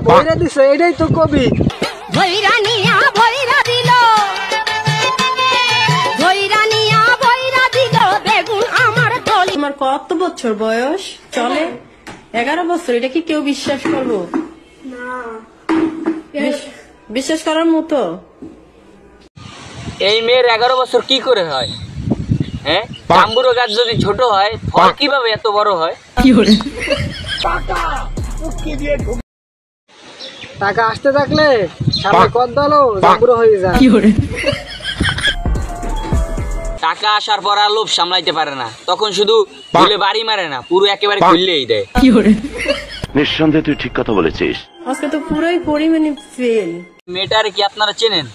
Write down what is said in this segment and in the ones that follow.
ভইরা দিছে এটাই তো কবি। ভইরা নিয়া ভইরা দিল, ভইরা নিয়া ভইরা দিল বেগুন আমার তলি। তোমার কত বছর বয়স? চলে 11 বছর। এটা কি কেউ বিশ্বাস করবো? না বিশ্বাস করার মতো? এই মেয়ের 11 বছর কি করে হয়? হ্যাঁ, জাম্বুরা গাছ যদি ছোট হয় ফল কিভাবে এত বড় হয়? টাকা আসতে থাকলে সামনে কত দলো জাম্বুরা হয়ে যায়। টাকা আসার পর আর লোভ সামলাইতে পারে না, তখন শুধু ভুলে বাড়ি মারে না, পুরো একেবারে খুললেই দেয়। নিঃসন্দেহে তুই ঠিক কথা বলেছিস। আজকে তো পুরোই পরিমাণে ফেল। মেয়েটার কি আপনারা চেনেন?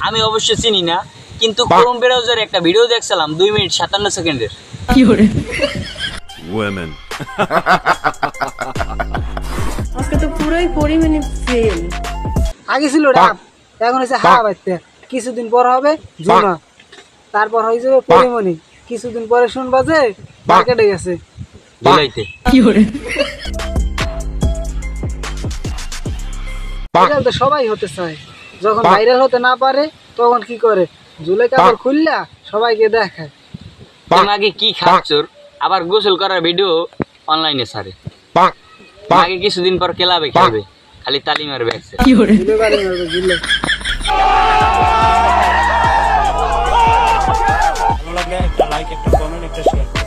আমি অবশ্য চিনি না, কিন্তু ক্রোম ব্রাউজারে একটা ভিডিও দেখছিলাম 2 মিনিট 57 সেকেন্ডের। আজকে তো পুরোই পরিমাণে ফেল। আগে ছিল রাপ, এখন হচ্ছে হা বাজতে। কিছুদিন পর হবে জুনা, তারপর হয়ে যাবে পরিমণি, কিছুদিন পরে শুনবা যে মার্কেটে গেছে জুলাইতে। ভাইরাল তো সবাই হতে চায়, যখন ভাইরাল হতে না পারে তখন কি করে, জুলাই কাপড় খুললা সবাইকে দেখায়। তুমি আগে কি খাচ্ছর, আবার গোসল করার ভিডিও অনলাইনে ছাড়ে। আগে কিছুদিন পর ক্লাবে খেলবে, খালি তালি মারবে একসাথে। জুলে বাড়ি মারবে জুলে।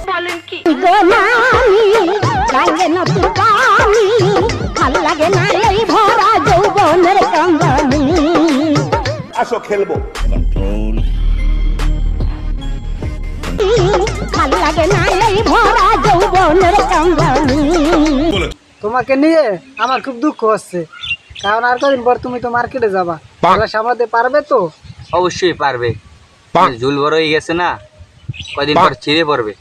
বলেন কি গো মামি লাগে না তো কামি, ভাল লাগে না এই ভরা যৌবনের কাঙ্গালি। আসো খেলবো। ভাল লাগে না এই ভরা যৌবনের কাঙ্গালি। তোমাকে নিয়ে আমার খুব দুঃখ হচ্ছে, কারণ আর কদিন পর তুমি তো মার্কেটে যাবা, তাহলে সামলাতে পারবে তো? অবশ্যই পারবে, ঝুল বড় হয়ে গেছে না, কয়দিন পর ছিঁড়ে পড়বে।